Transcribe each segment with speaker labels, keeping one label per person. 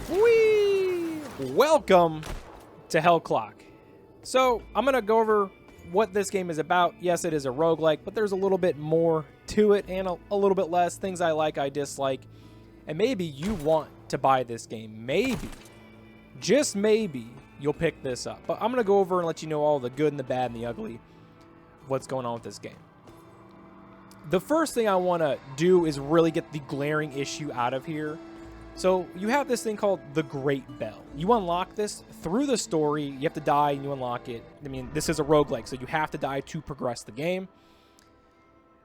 Speaker 1: Whee! Welcome to Hell Clock. So, I'm going to go over what this game is about. Yes, it is a roguelike, but there's a little bit more to it and a little bit less. Things I like, I dislike. And maybe you want to buy this game. Maybe, just maybe, you'll pick this up. But I'm going to go over and let you know all the good and the bad and the ugly of what's going on with this game. The first thing I want to do is really get the glaring issue out of here. So you have this thing called the Great Bell. You unlock this through the story. You have to die and you unlock it. I mean, this is a roguelike, so you have to die to progress the game.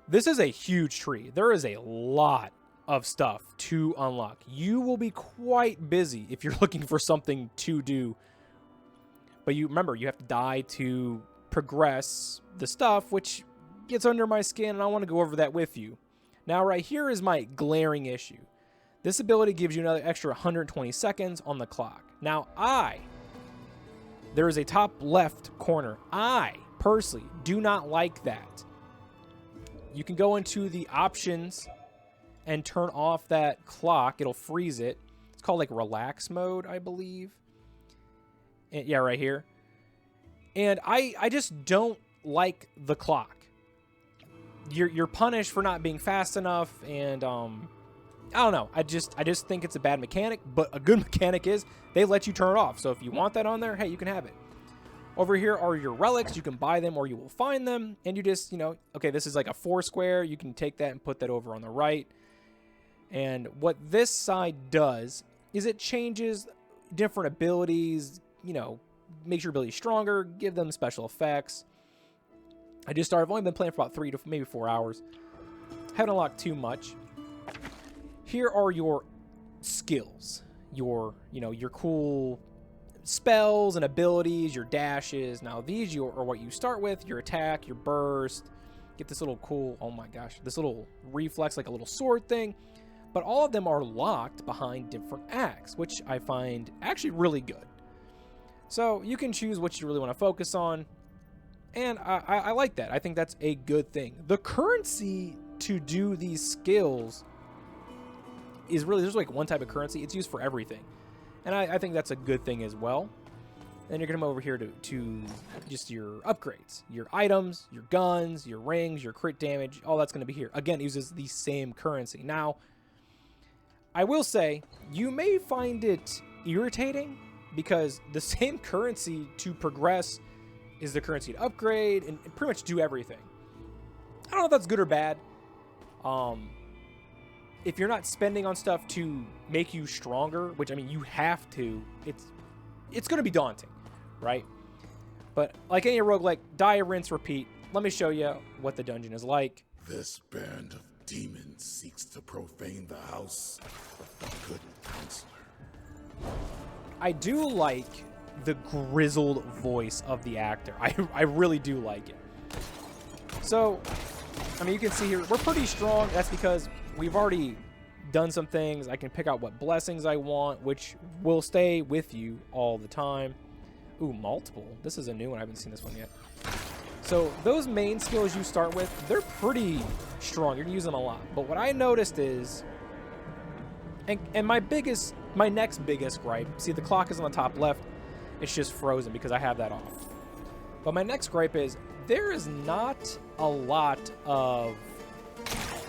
Speaker 1: This is a huge tree. There is a lot of stuff to unlock. You will be quite busy if you're looking for something to do. But you remember, you have to die to progress the stuff, which gets under my skin, and I want to go over that with you. Now, right here is my glaring issue. This ability gives you another extra 120 seconds on the clock. Now, there is a top left corner. I, personally, do not like that. You can go into the options and turn off that clock. It'll freeze it. It's called like relax mode, I believe. And, yeah, right here. And I just don't like the clock. You're punished for not being fast enough, and I don't know. I just think it's a bad mechanic, but a good mechanic is they let you turn it off. So if you want that on there, hey, you can have it. Over here are your relics. You can buy them or you will find them, and you just, okay, this is like a 4 square. You can take that and put that over on the right. And what this side does is it changes different abilities, makes your ability stronger, give them special effects. I've only been playing for about 3 to maybe 4 hours. Haven't unlocked too much. Here are your skills, your cool spells and abilities, your dashes. Now these are what you start with, your attack, your burst. Get this little cool, oh my gosh, this little reflex, like a little sword thing. But all of them are locked behind different acts, which I find actually really good. So you can choose what you really want to focus on. And I like that. I think that's a good thing. The currency to do these skills is really, there's like one type of currency. It's used for everything. And I think that's a good thing as well. Then you're going to come over here to just your upgrades. Your items, your guns, your rings, your crit damage. All that's going to be here. Again, it uses the same currency. Now, I will say, you may find it irritating because the same currency to progress is the currency to upgrade and pretty much do everything. I don't know if that's good or bad. If you're not spending on stuff to make you stronger, which, I mean, you have to, it's going to be daunting, right? But like any roguelike, die, rinse, repeat. Let me show you what the dungeon is like.
Speaker 2: This band of demons seeks to profane the house of the good counselor.
Speaker 1: I do like the grizzled voice of the actor. I really do like it. So, I mean, you can see here, we're pretty strong. That's because we've already done some things. I can pick out what blessings I want, which will stay with you all the time. Ooh, multiple. This is a new one. I haven't seen this one yet. So those main skills you start with, they're pretty strong. You're going to use them a lot. But what I noticed is, and my next biggest gripe, see the clock is on the top left. It's just frozen because I have that off. But my next gripe is there is not a lot of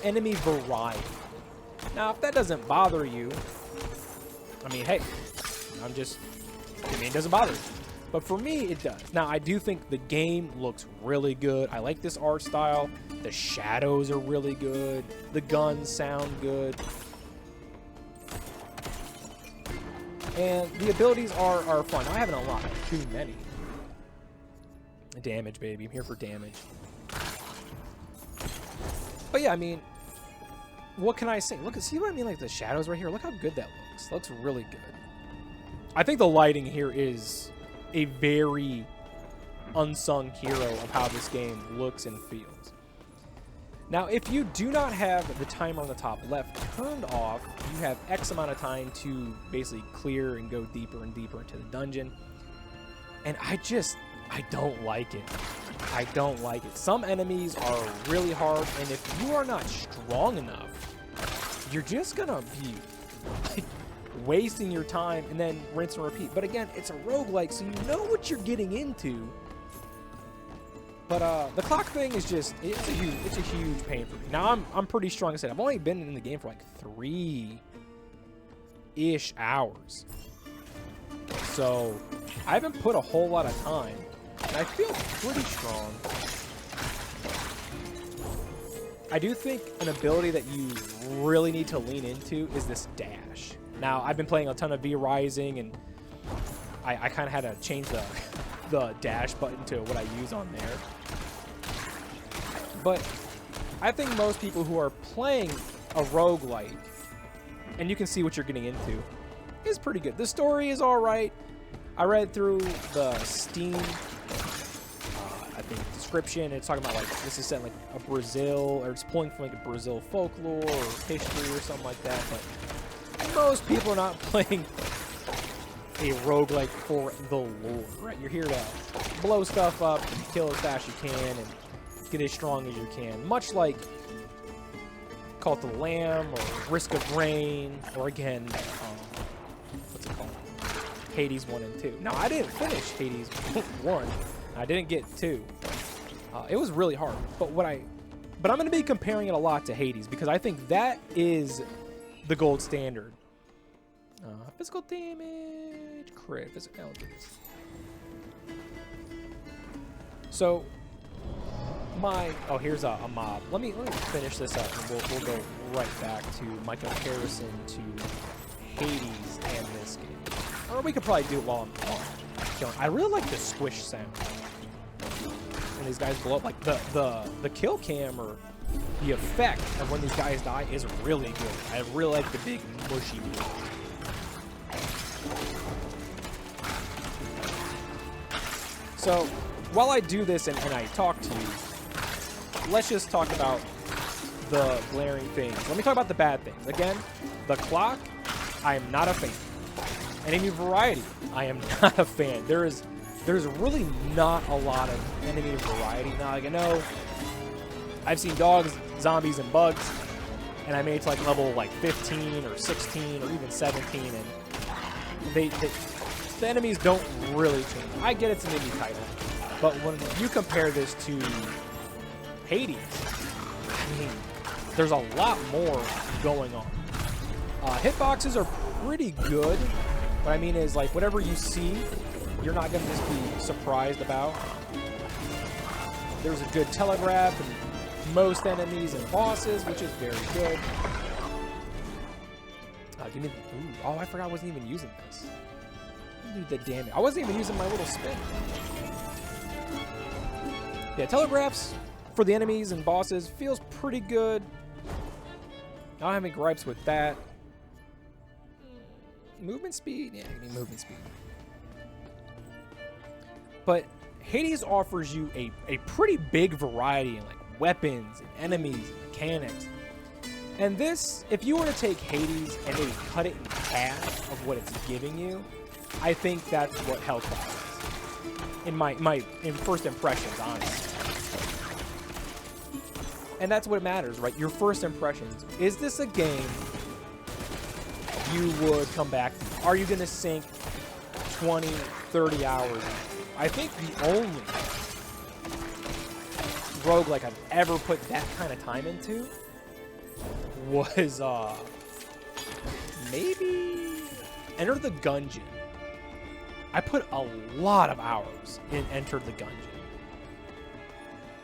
Speaker 1: enemy variety. Now, if that doesn't bother you, I mean, hey, it doesn't bother me. But for me, it does. Now, I do think the game looks really good. I like this art style. The shadows are really good. The guns sound good. And the abilities are fun. I haven't unlocked too many. Damage, baby. I'm here for damage. But yeah, I mean, what can I say? See what I mean? Like the shadows right here. Look how good that looks. Looks really good. I think the lighting here is a very unsung hero of how this game looks and feels. Now, if you do not have the timer on the top left turned off, you have X amount of time to basically clear and go deeper and deeper into the dungeon. And I don't like it. I don't like it. Some enemies are really hard, and if you are not strong enough, you're just gonna be like wasting your time and then rinse and repeat. But again, it's a roguelike, so you know what you're getting into. But the clock thing is just, it's a huge pain for me. Now I'm pretty strong. Like I said, I've only been in the game for like 3-ish hours. So I haven't put a whole lot of time. And I feel pretty strong. I do think an ability that you really need to lean into is this dash. Now, I've been playing a ton of V-Rising, and I kind of had to change the dash button to what I use on there. But I think most people who are playing a roguelike, and you can see what you're getting into, is pretty good. The story is all right. I read through the Steam description. It's talking about like this is set in like a Brazil, or it's pulling from like a Brazil folklore or history or something like that. But most people are not playing a roguelike for the lore, right? You're here to blow stuff up and kill as fast as you can and get as strong as you can. Much like Cult of the Lamb or Risk of Rain, or again, what's it called? Hades 1 and 2. Now, I didn't finish Hades 1. I didn't get 2. It was really hard. But I'm going to be comparing it a lot to Hades because I think that is the gold standard. Physical damage, crit, physical elements. So, here's a mob. Let me finish this up, and we'll go right back to my comparison to Hades and this game. Or we could probably do it while I'm killing. I really like the squish sound. When these guys blow up, like the kill cam or the effect of when these guys die is really good. I really like the big mushy blow. So, while I do this and I talk to you, let's just talk about the glaring things. Let me talk about the bad things. Again, the clock, I am not a fan. Enemy variety, I am not a fan. There's really not a lot of enemy variety. Now, like I know I've seen dogs, zombies, and bugs, and I made it to like level like 15 or 16 or even 17, and the enemies don't really change. I get it's an indie title, but when you compare this to Hades, I mean, there's a lot more going on. Hitboxes are pretty good. What I mean is, like, whatever you see, you're not going to just be surprised about. There's a good telegraph and most enemies and bosses, which is very good. Give me. Ooh, oh, I forgot I wasn't even using this. Do the damage. I wasn't even using my little spin. Yeah, telegraphs for the enemies and bosses feels pretty good. I don't have any gripes with that. Movement speed? Yeah, give me movement speed. But Hades offers you a pretty big variety in like weapons and enemies and mechanics. And this, if you were to take Hades and maybe cut it in half of what it's giving you, I think that's what Hell Clock is. In first impressions, honestly. And that's what matters, right? Your first impressions. Is this a game you would come back to? Are you going to sink 20, 30 hours? I think the only roguelike I've ever put that kind of time into was maybe Enter the Gungeon. I put a lot of hours in Enter the Gungeon.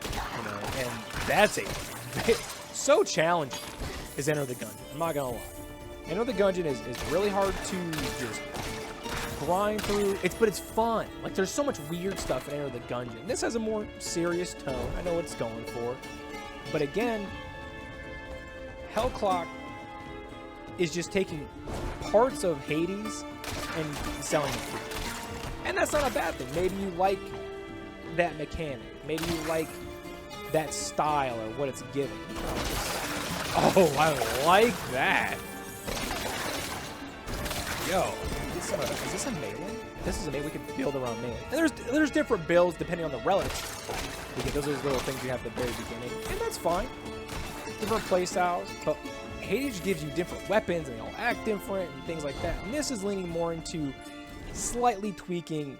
Speaker 1: You know, and that's so challenging is Enter the Gungeon. I'm not gonna lie. Enter the Gungeon is really hard to just grind through. But it's fun. Like, there's so much weird stuff in Enter the Gungeon. This has a more serious tone. I know what it's going for. But again, Hell Clock is just taking parts of Hades and selling it. And that's not a bad thing. Maybe you like that mechanic. Maybe you like that style or what it's giving. Oh, I like that. Yo, is this a melee? This is a melee. We can build around melee. And there's different builds depending on the relics. Because those are the little things you have at the very beginning. And that's fine. Different play styles. But Hades gives you different weapons and they all act different and things like that. And this is leaning more into slightly tweaking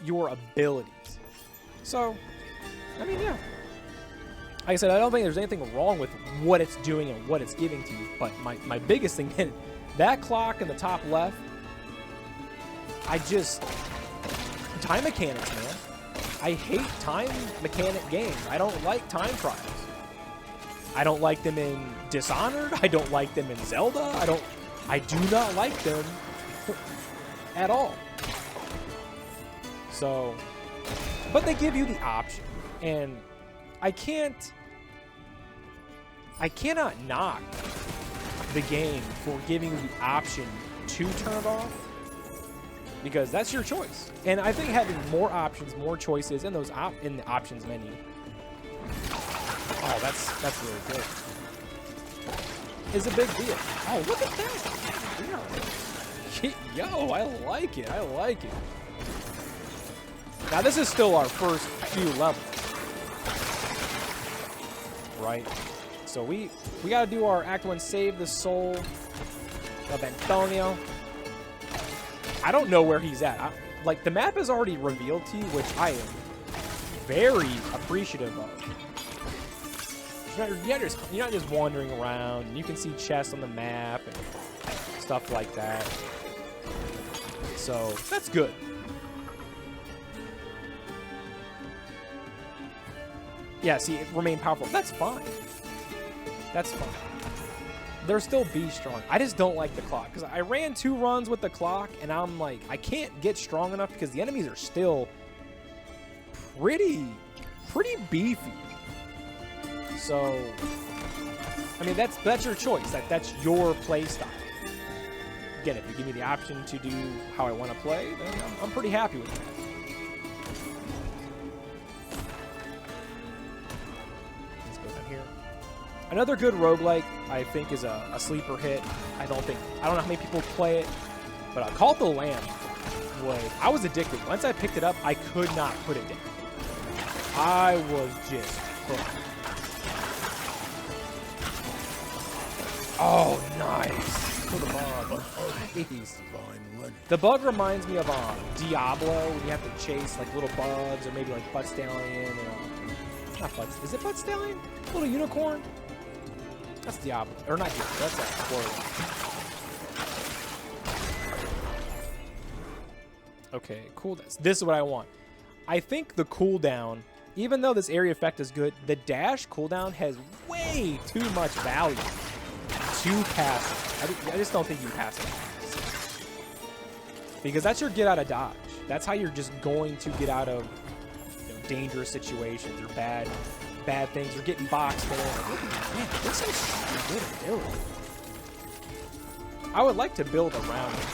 Speaker 1: your abilities. So, I mean, yeah. Like I said, I don't think there's anything wrong with what it's doing and what it's giving to you. But my biggest thing, that clock in the top left, time mechanics, man. I hate time mechanic games. I don't like time trials. I don't like them in Dishonored. I don't like them in Zelda. I do not like them at all. So, but they give you the option, and I cannot knock the game for giving you the option to turn it off, because that's your choice. And I think having more options, more choices in those in the options menu. Oh, that's really good. Is a big deal. Oh, look at that! Yo, I like it. I like it. Now this is still our first few levels, right? So we gotta do our Act 1, save the soul of Antonio. I don't know where he's at. Like, the map is already revealed to you, which I am very appreciative of. You're not just wandering around. You can see chests on the map and stuff like that. So that's good. Yeah, see, it remained powerful. That's fine. That's fine. They're still be strong. I just don't like the clock, because I ran 2 runs with the clock, and I'm like, I can't get strong enough because the enemies are still pretty beefy. So, I mean, that's your choice. That's your play style. Again, if you give me the option to do how I want to play, then I'm pretty happy with that. Let's go down here. Another good roguelike, I think, is a sleeper hit. I don't know how many people play it, but Call of the Lamb I was addicted. Once I picked it up, I could not put it down. I was just hooked. Oh, nice. For the bug. Nice. The bug reminds me of Diablo, when you have to chase like little bugs, or maybe like Butt Stallion. Not Butt. Is it Butt Stallion? Little unicorn? That's Diablo. Or not Diablo. That's Florida. Okay, cooldown. This is what I want. I think the cooldown, even though this area effect is good, the dash cooldown has way too much value to pass. I just don't think you pass it. Because that's your get out of dodge. That's how you're just going to get out of dangerous situations or bad things, or getting boxed in. Man, this is such a good ability. I would like to build around it.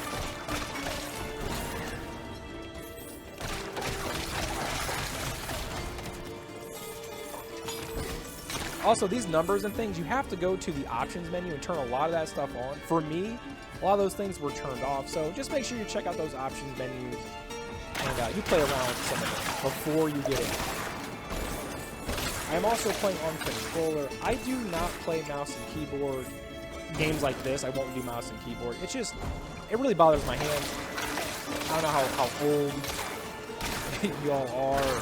Speaker 1: Also, these numbers and things, you have to go to the options menu and turn a lot of that stuff on. For me, a lot of those things were turned off, so just make sure you check out those options menus and you play around with some of them before you get in. I am also playing on controller. I do not play mouse and keyboard. Games like this, I won't do mouse and keyboard. It really bothers my hands. I don't know how old you all are,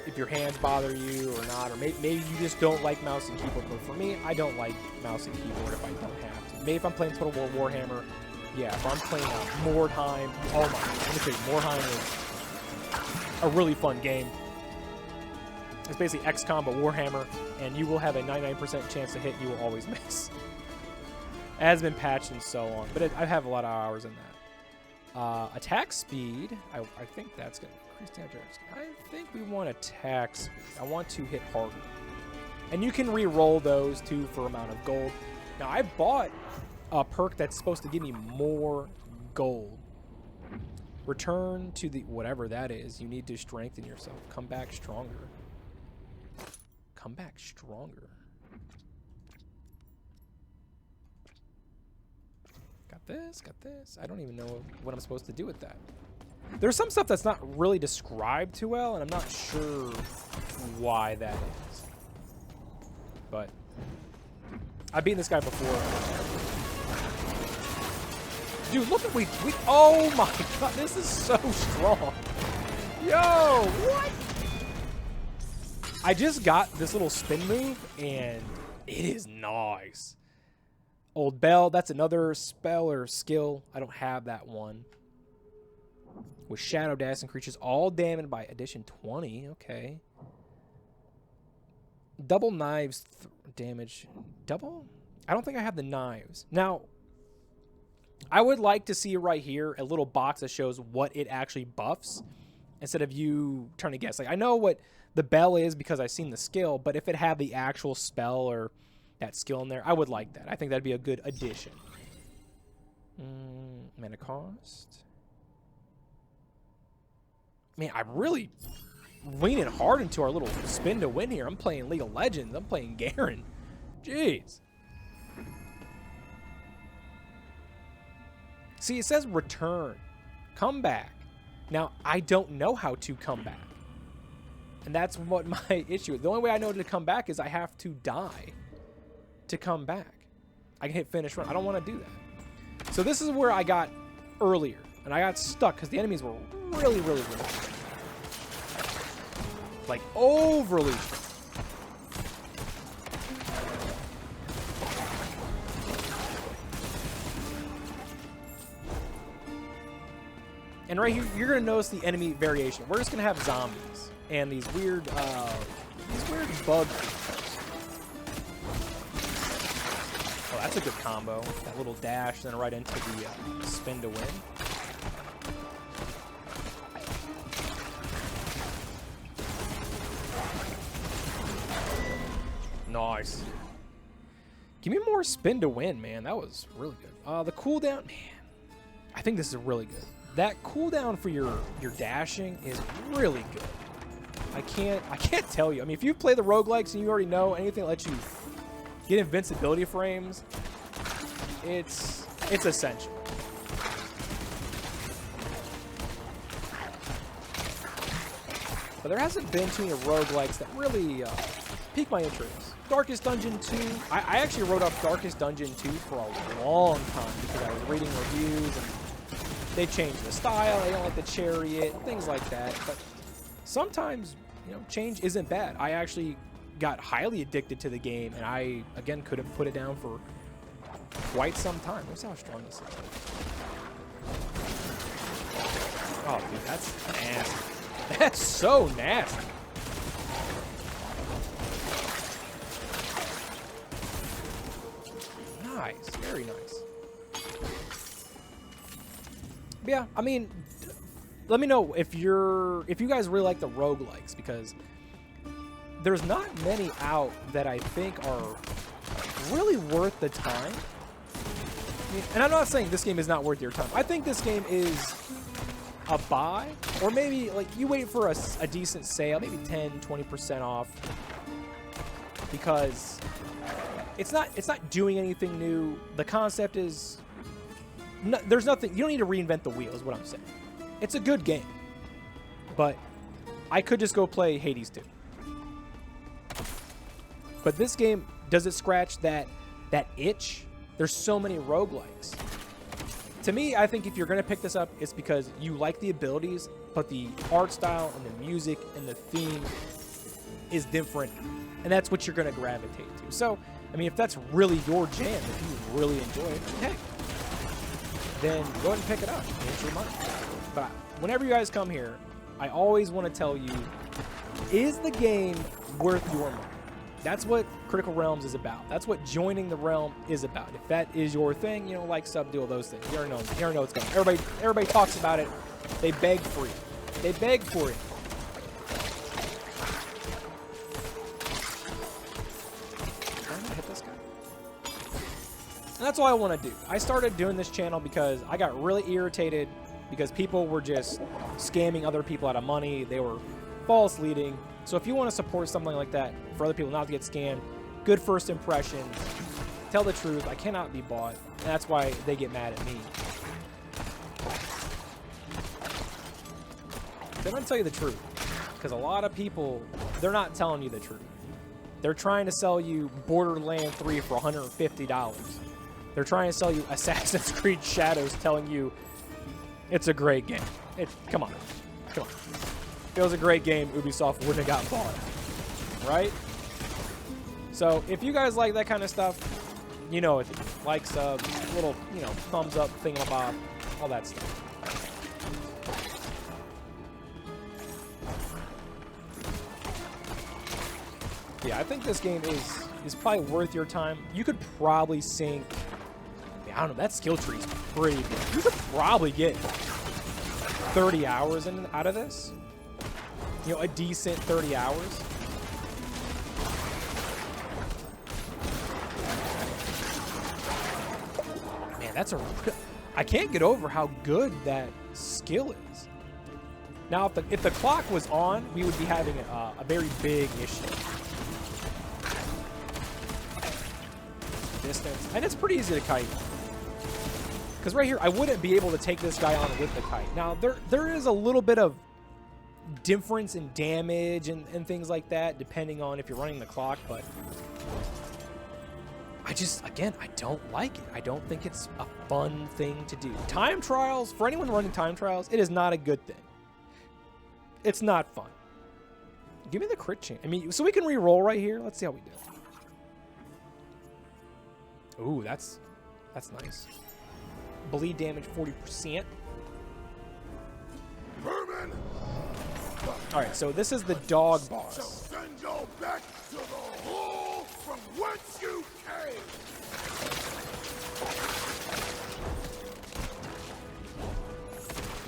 Speaker 1: if your hands bother you or not, or maybe you just don't like mouse and keyboard. But for me, I don't like mouse and keyboard if I don't have to. Maybe if I'm playing Total War Warhammer, yeah, if I'm playing Mordheim, oh my, let me tell you, Mordheim is a really fun game. It's basically XCOM but Warhammer, and you will have a 99% chance to hit, you will always miss. It has been patched and so on, but I have a lot of hours in that. Attack speed, I think that's going to increase damage. I think we want attack speed. I want to hit harder. And you can re-roll those too for amount of gold. Now, I bought a perk that's supposed to give me more gold. Return to the, whatever that is, you need to strengthen yourself. Come back stronger. Come back stronger. Got this. I don't even know what I'm supposed to do with that. There's some stuff that's not really described too well, and I'm not sure why that is. But I've beaten this guy before. Dude, look at we. Oh my god, this is so strong. Yo, what? I just got this little spin move, and it is nice. Old Bell, that's another spell or skill. I don't have that one. With Shadow Dash and creatures all damaged by addition 20. Okay. Double knives damage. Double? I don't think I have the knives. Now, I would like to see right here a little box that shows what it actually buffs instead of you trying to guess. Like, I know what the bell is because I've seen the skill, but if it had the actual spell or that skill in there, I would like that. I think that'd be a good addition. Mana cost. Man, I'm really leaning hard into our little spin to win here. I'm playing League of Legends. I'm playing Garen. Jeez. See, it says return. Come back. Now, I don't know how to come back. And that's what my issue is. The only way I know to come back is I have to die to come back. I can hit finish run. I don't want to do that. So this is where I got earlier. And I got stuck because the enemies were really, really, really like overly. And right here, you're gonna notice the enemy variation. We're just gonna have zombies and these weird bug creatures. Oh, that's a good combo. That little dash, then right into the spin to win. Nice. Give me more spin to win, man. That was really good. The cooldown, man. I think this is really good. That cooldown for your dashing is really good. I can't tell you. I mean, if you play the roguelikes and you already know anything that lets you get invincibility frames, it's essential. But there hasn't been too many roguelikes that really pique my interest. Darkest Dungeon 2. I actually wrote up Darkest Dungeon 2 for a long time because I was reading reviews and they changed the style, they don't like the chariot, things like that. But sometimes, you know, change isn't bad. I actually got highly addicted to the game, and I, again, couldn't put it down for quite some time. Let's see how strong this is. Oh, dude, that's nasty. That's so nasty. Nice, very nice. But yeah, I mean, let me know if you guys really like the roguelikes, because there's not many out that I think are really worth the time. I mean, and I'm not saying this game is not worth your time. I think this game is a buy, or maybe like you wait for a decent sale, maybe 10-20% off, because it's not doing anything new. The concept is there's nothing. You don't need to reinvent the wheel, is what I'm saying. It's a good game, but I could just go play Hades 2. But this game, does it scratch that itch? There's so many roguelikes. To me, I think if you're going to pick this up, it's because you like the abilities, but the art style and the music and the theme is different, and that's what you're going to gravitate to. So, I mean, if that's really your jam, if you really enjoy it, hey, then go ahead and pick it up. It's your money. But whenever you guys come here, I always want to tell you, is the game worth your money? That's what Critical Realms is about. That's what joining the realm is about. If that is your thing, you know, like, sub, do all those things. You already know what's going on. Everybody talks about it. They beg for it. They beg for it. Am I gonna hit this guy? And that's all I want to do. I started doing this channel because I got really irritated because people were just scamming other people out of money. They were false leading. So if you want to support something like that for other people not to get scammed, good first impressions, tell the truth. I cannot be bought. And that's why they get mad at me. They're going to tell you the truth. Because a lot of people, they're not telling you the truth. They're trying to sell you Borderlands 3 for $150. They're trying to sell you Assassin's Creed Shadows, telling you it's a great game. Come on. Come on. If it was a great game, Ubisoft wouldn't have got bought. Right? So, if you guys like that kind of stuff, you know it. Like, sub, little, thumbs up, thingamabob, all that stuff. Yeah, I think this game is probably worth your time. You could probably sink, I don't know, that skill tree is pretty good. You could probably get 30 hours out of this. A decent 30 hours. Man, I can't get over how good that skill is. Now, if the clock was on, we would be having a very big issue. Distance, and it's pretty easy to kite. Because right here, I wouldn't be able to take this guy on with the kite. Now, there is a little bit of difference in damage and things like that, depending on if you're running the clock, but again, I don't like it. I don't think it's a fun thing to do. Time trials, for anyone running time trials, it is not a good thing. It's not fun. Give me the crit chance. I mean, so we can re-roll right here. Let's see how we do. Ooh, that's nice. Bleed damage 40%.
Speaker 2: Vermin!
Speaker 1: Alright, so this is the dog boss.
Speaker 2: So send you back to the hole from whence you came!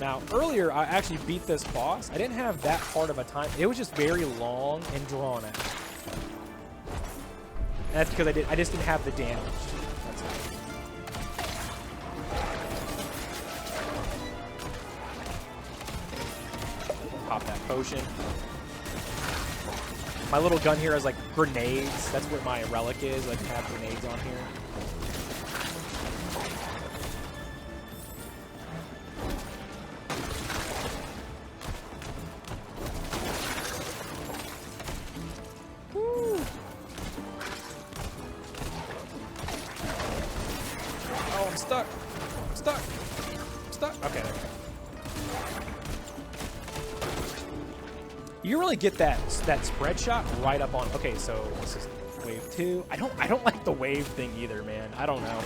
Speaker 1: Now, earlier I actually beat this boss. I didn't have that hard of a time. It was just very long and drawn out. And that's because I just didn't have the damage. That's it. Pop that potion. My little gun here has like grenades. That's what my relic is. I can have grenades on here. Oh, I'm stuck. I'm stuck. I'm stuck. Okay, there we go. You can really get that spread shot right up on. Okay, so this is wave 2. I don't like the wave thing either, man. I don't know.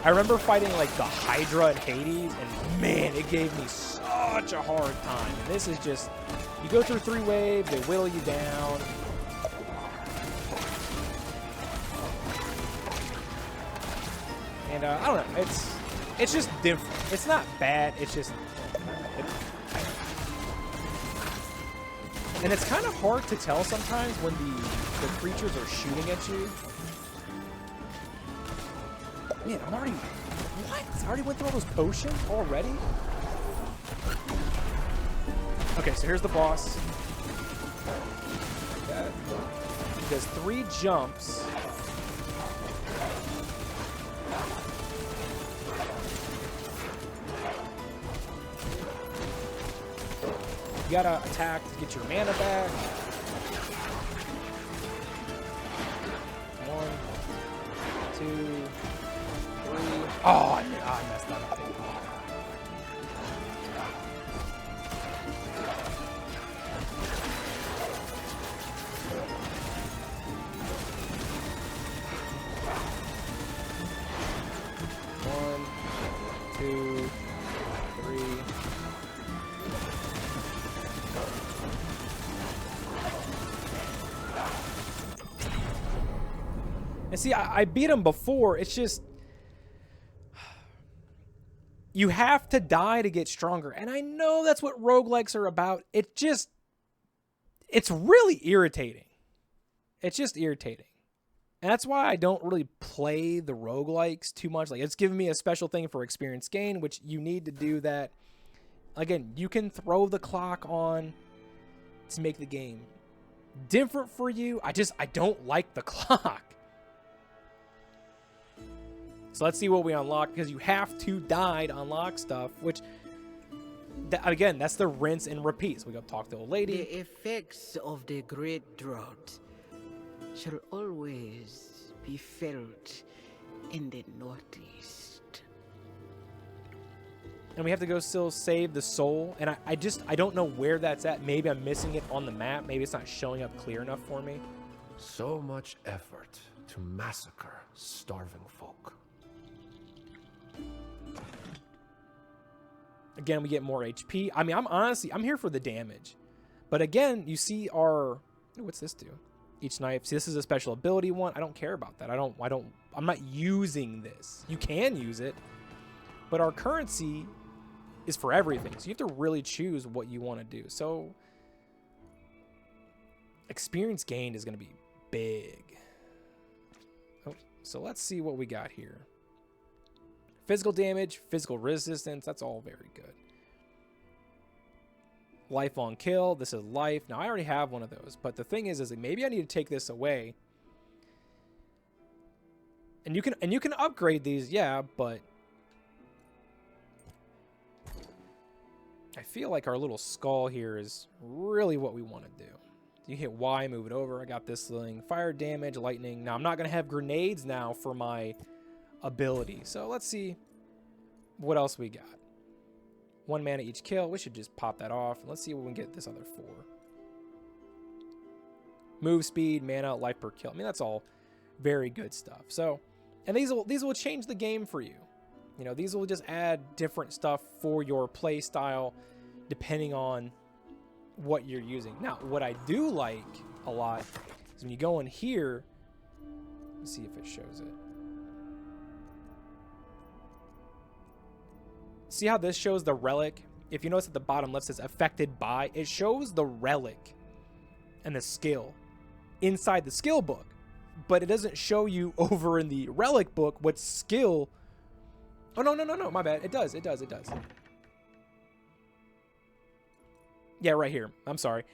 Speaker 1: I remember fighting like the Hydra in Hades, and man, it gave me such a hard time. And this is just, you go through 3 waves, they whittle you down. And I don't know, it's just different. It's not bad, it's just, and it's kind of hard to tell sometimes when the creatures are shooting at you. Man, I'm already, what? I already went through all those potions already? Okay, so here's the boss. He does 3 jumps. You gotta attack to get your mana back. 1, 2, 3. Oh, I messed that up. 1, 2, 3. And see, I beat him before. It's just, you have to die to get stronger. And I know that's what roguelikes are about. It's really irritating. It's just irritating. And that's why I don't really play the roguelikes too much. Like, it's giving me a special thing for experience gain, which you need to do that. Again, you can throw the clock on to make the game different for you. I don't like the clock. So let's see what we unlock, because you have to die to unlock stuff, which, again, that's the rinse and repeat. So we go talk to the old lady.
Speaker 3: The effects of the great drought shall always be felt in the northeast.
Speaker 1: And we have to go still save the soul. And I don't know where that's at. Maybe I'm missing it on the map. Maybe it's not showing up clear enough for me.
Speaker 4: So much effort to massacre starving folk.
Speaker 1: Again, we get more HP. I mean, I'm here for the damage. But again, you see our... What's this do? Each knife. See, this is a special ability one. I don't care about that. I'm not using this. You can use it. But our currency is for everything. So you have to really choose what you want to do. So experience gained is going to be big. Oh, so let's see what we got here. Physical damage, physical resistance, that's all very good. Life on kill, this is life. Now I already have one of those, but the thing is that maybe I need to take this away. And you can upgrade these, yeah, but I feel like our little skull here is really what we want to do. You hit Y, move it over. I got this thing. Fire damage, lightning. Now I'm not going to have grenades now for my ability. So let's see what else we got. 1 mana each kill. We should just pop that off. Let's see what we can get this other 4. Move speed, mana, life per kill. I mean, that's all very good stuff. So, and these will change the game for you. You know, these will just add different stuff for your play style depending on what you're using. Now, what I do like a lot is when you go in here, let's see if it shows it. See how this shows the relic? If you notice at the bottom left says affected by, it shows the relic and the skill inside the skill book, but it doesn't show you over in the relic book what skill. Oh, no, my bad. It does. Yeah, right here. I'm sorry.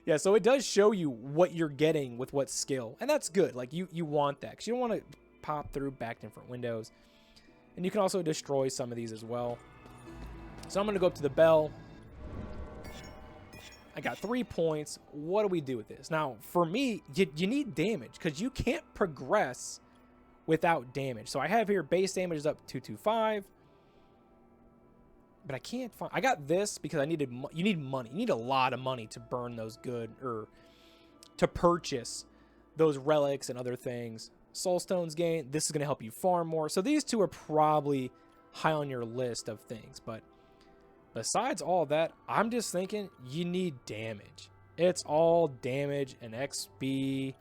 Speaker 1: Yeah, so it does show you what you're getting with what skill, and that's good. Like, you want that, because you don't want to pop through back different windows. And you can also destroy some of these as well. So I'm going to go up to the bell. I got 3 points. What do we do with this? Now, for me, you need damage, because you can't progress without damage. So I have here base damage is up 225. But I can't find... I got this because I needed... You need money. You need a lot of money to burn those good... Or to purchase those relics and other things. Soul stones gain. This is going to help you farm more. So these two are probably high on your list of things. But besides all that, I'm just thinking you need damage. It's all damage, and XP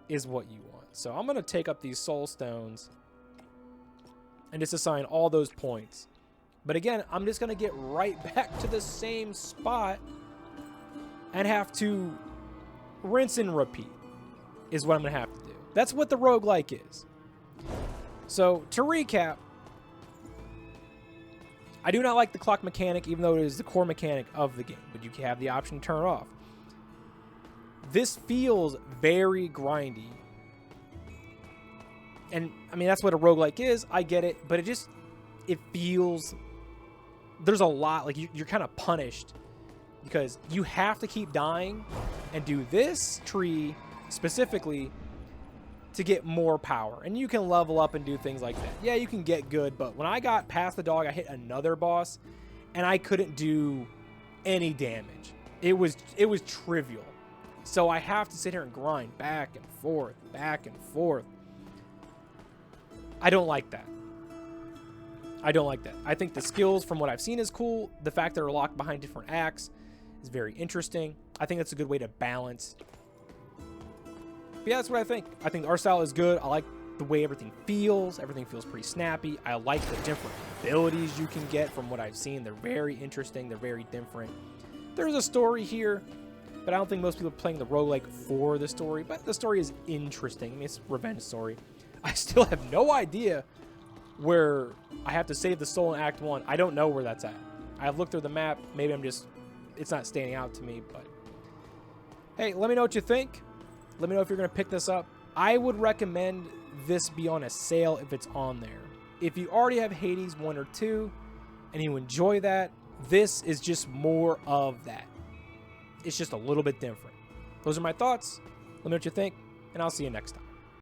Speaker 1: is what you want. So I'm going to take up these soul stones and just assign all those points. But again, I'm just going to get right back to the same spot and have to rinse and repeat is what I'm going to have to do. That's what the roguelike is. So, to recap, I do not like the clock mechanic, even though it is the core mechanic of the game, but you can have the option to turn it off. This feels very grindy. And, I mean, that's what a roguelike is. I get it, but it feels... There's a lot, like, you're kind of punished because you have to keep dying and do this tree specifically to get more power. And you can level up and do things like that. Yeah, you can get good, but when I got past the dog, I hit another boss and I couldn't do any damage. It was trivial. So I have to sit here and grind back and forth, back and forth. I don't like that. I don't like that. I think the skills from what I've seen is cool. The fact that they're locked behind different acts is very interesting. I think that's a good way to balance. But yeah, that's what I think. I think the art style is good. I like the way everything feels. Everything feels pretty snappy. I like the different abilities you can get from what I've seen. They're very interesting. They're very different. There's a story here, but I don't think most people are playing the roguelike for the story. But the story is interesting. I mean, it's a revenge story. I still have no idea where I have to save the soul in Act 1. I don't know where that's at. I've looked through the map. Maybe it's not standing out to me, but hey, let me know what you think. Let me know if you're going to pick this up. I would recommend this be on a sale if it's on there. If you already have Hades 1 or 2 and you enjoy that, this is just more of that. It's just a little bit different. Those are my thoughts. Let me know what you think, and I'll see you next time.